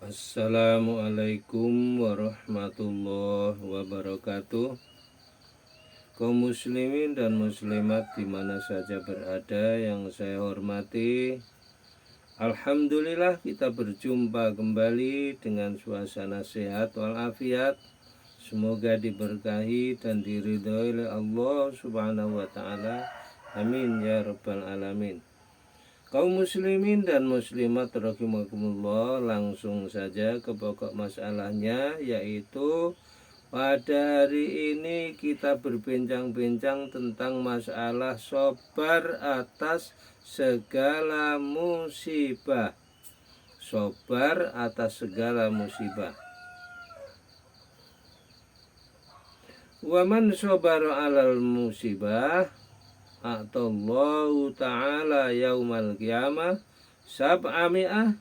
Assalamualaikum warahmatullahi wabarakatuh. Kaum muslimin dan muslimat di mana saja berada yang saya hormati, alhamdulillah kita berjumpa kembali dengan suasana sehat walafiat. Semoga diberkahi dan diridhoi oleh Allah Subhanahu wa taala. Amin ya rabbal alamin. Kaum muslimin dan muslimat rahimakumullah, langsung saja ke pokok masalahnya, yaitu pada hari ini kita berbincang-bincang tentang masalah sabar atas segala musibah. Sabar atas segala musibah. Wa man sabara 'alal musibah Atallahu ta'ala yaumal qiyamah sab'ami'ati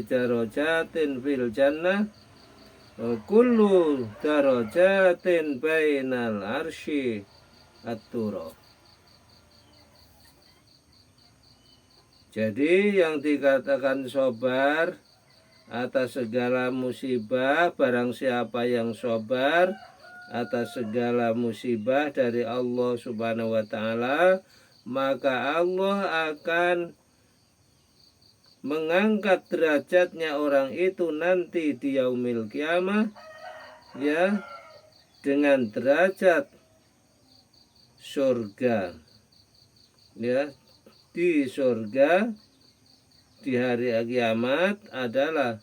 darajatin fil jannah wa kullu darajatin bainal arsy at-turab. Jadi yang dikatakan sabar atas segala musibah, barang siapa yang sabar atas segala musibah dari Allah Subhanahu wa taala, maka Allah akan mengangkat derajatnya orang itu nanti di yaumil qiyamah, ya, dengan derajat surga. Ya, di surga di hari kiamat adalah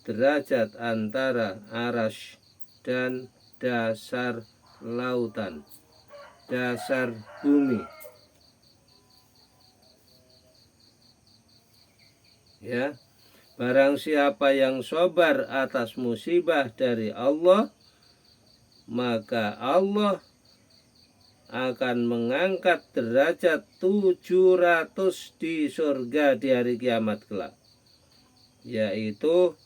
derajat antara arasy dan dasar lautan, dasar bumi. Ya, barang siapa yang sabar atas musibah dari Allah, maka Allah akan mengangkat derajat 700 di surga di hari kiamat kelak, yaitu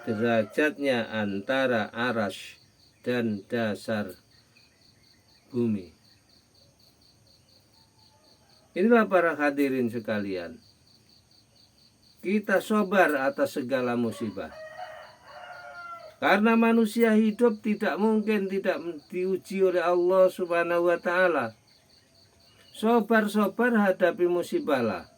derajatnya antara arasy dan dasar bumi. Inilah para hadirin sekalian, kita sabar atas segala musibah. Karena manusia hidup tidak mungkin tidak diuji oleh Allah Subhanahu wa taala. Sabar-sabar hadapi musibahlah.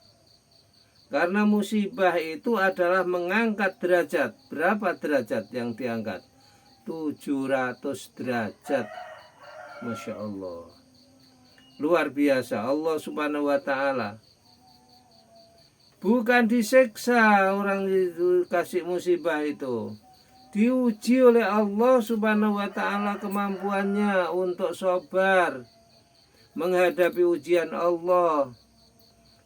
Karena musibah itu adalah mengangkat derajat. Berapa derajat yang diangkat? 700 derajat. Masya Allah. Luar biasa Allah Subhanahu wa ta'ala. Bukan disiksa orang itu kasih musibah itu. Diuji oleh Allah Subhanahu wa ta'ala kemampuannya untuk sabar menghadapi ujian Allah.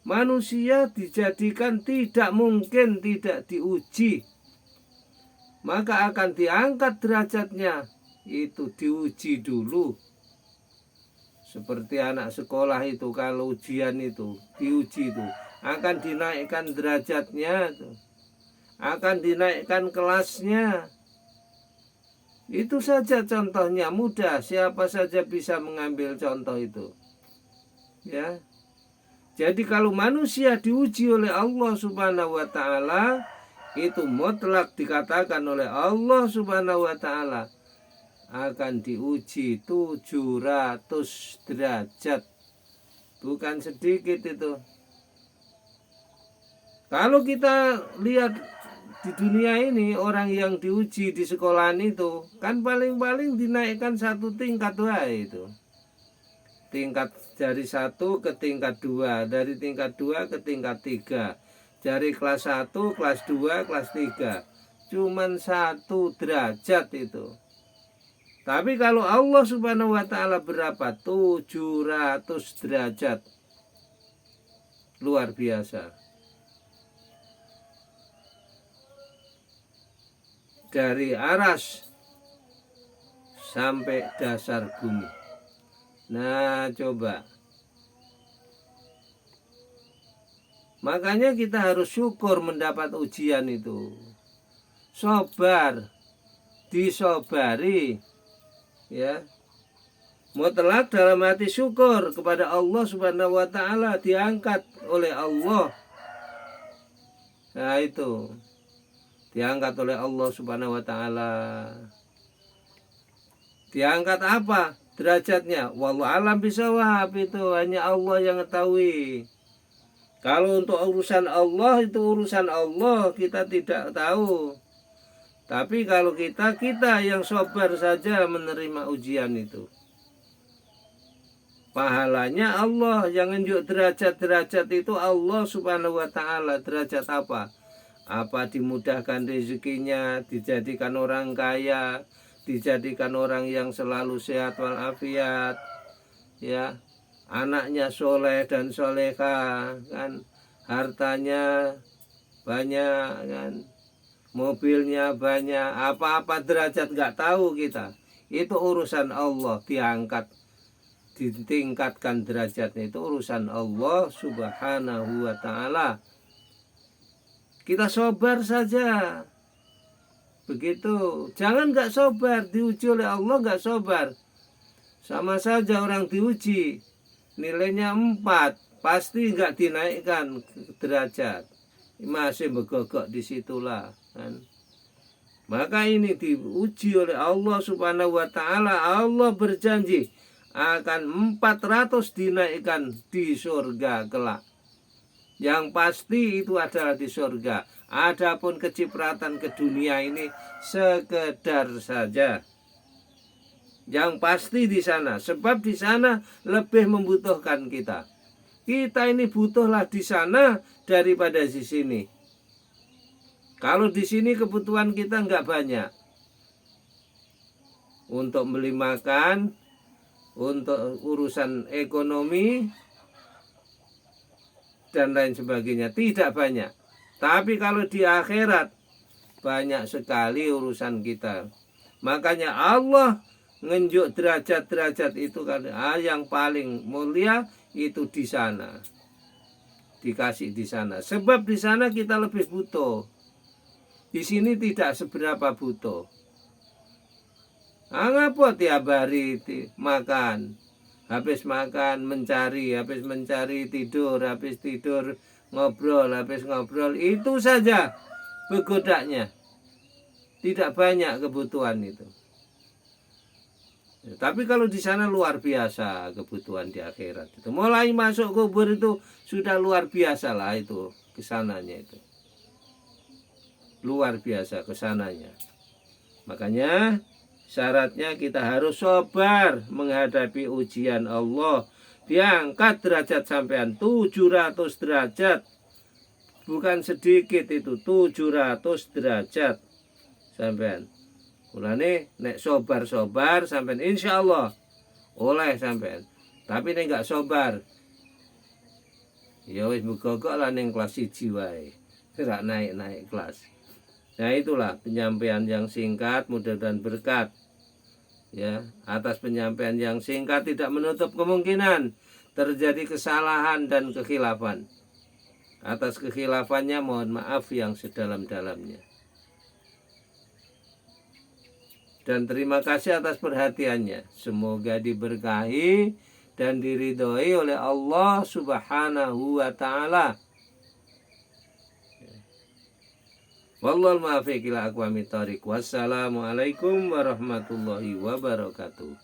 Manusia dijadikan tidak mungkin tidak diuji, maka akan diangkat derajatnya, itu diuji dulu. Seperti anak sekolah itu, kalau ujian itu diuji itu akan dinaikkan derajatnya, akan dinaikkan kelasnya. Itu saja contohnya, mudah, siapa saja bisa mengambil contoh itu. Ya. Jadi kalau manusia diuji oleh Allah Subhanahu wa ta'ala, itu mutlak dikatakan oleh Allah Subhanahu wa ta'ala akan diuji 700 derajat. Bukan sedikit itu. Kalau kita lihat di dunia ini, orang yang diuji di sekolahan itu kan paling-paling dinaikkan satu tingkat itu. Tingkat dari 1 ke tingkat 2, dari tingkat 2 ke tingkat 3, dari kelas 1, kelas 2, kelas 3. Cuman 1 derajat itu. Tapi kalau Allah Subhanahu wa ta'ala berapa? 700 derajat. Luar biasa. Dari aras sampai dasar bumi. Nah, coba. Makanya kita harus syukur mendapat ujian itu. Sabar, disobari, ya. Mutlak dalam arti syukur kepada Allah Subhanahu wa taala, diangkat oleh Allah. Nah itu, diangkat oleh Allah Subhanahu wa taala. Diangkat apa? Derajatnya. Wallahu alam bisawab, itu hanya Allah yang mengetahui. Kalau untuk urusan Allah, itu urusan Allah, kita tidak tahu. Tapi kalau kita yang sabar saja menerima ujian itu. Pahalanya Allah yang nunjuk derajat-derajat itu Allah Subhanahu wa taala. Derajat apa? Apa dimudahkan rezekinya, dijadikan orang kaya, dijadikan orang yang selalu sehat walafiat, ya, anaknya soleh dan soleha, kan, hartanya banyak, kan, mobilnya banyak, apa-apa derajat nggak tahu kita. Itu urusan Allah, diangkat, ditingkatkan derajatnya, itu urusan Allah Subhanahu wa taala. Kita sabar saja. Begitu. Jangan nggak sabar, diuji oleh Allah nggak sabar. Sama saja orang diuji, nilainya 4, pasti nggak dinaikkan derajat. Masih begogok disitulah, kan. Maka ini diuji oleh Allah Subhanahu wa taala. Allah berjanji akan 400 dinaikkan di surga kelak. Yang pasti itu adalah di surga. Adapun kecipratan ke dunia ini sekedar saja. Yang pasti di sana, sebab di sana lebih membutuhkan kita. Kita ini butuhlah di sana daripada di sini. Kalau di sini kebutuhan kita nggak banyak. Untuk beli makan, untuk urusan ekonomi dan lain sebagainya tidak banyak. Tapi kalau di akhirat banyak sekali urusan kita. Makanya Allah ngenjuk derajat-derajat itu kan, yang paling mulia itu di sana. Dikasih di sana. Sebab di sana kita lebih butuh. Di sini tidak seberapa butuh. Ngapa tiap hari makan, habis makan mencari, habis mencari tidur, habis tidur ngobrol, habis ngobrol, itu saja begodanya. Tidak banyak kebutuhan itu. Tapi kalau di sana luar biasa kebutuhan di akhirat itu. Mulai masuk kubur itu sudah luar biasa lah itu kesananya itu. Luar biasa kesananya. Makanya syaratnya kita harus sabar menghadapi ujian Allah. Diangkat derajat sampean 700 derajat. Bukan sedikit itu, 700 derajat sampean. Mulane nek sabar-sabar sampean insyaallah oleh sampean. Tapi nek enggak sabar, ya wis megogok lah ning kelas 1 wae. Ora naik-naik kelas. Nah itulah penyampaian yang singkat, mudah-mudahan berkat. Ya, atas penyampaian yang singkat tidak menutup kemungkinan terjadi kesalahan dan kekhilafan. Atas kekhilafannya mohon maaf yang sedalam-dalamnya. Dan terima kasih atas perhatiannya. Semoga diberkahi dan diridhoi oleh Allah Subhanahu wa taala. Wallahul muwaffiq ila aqwamit thoriq. Wassalamualaikum warahmatullahi wabarakatuh.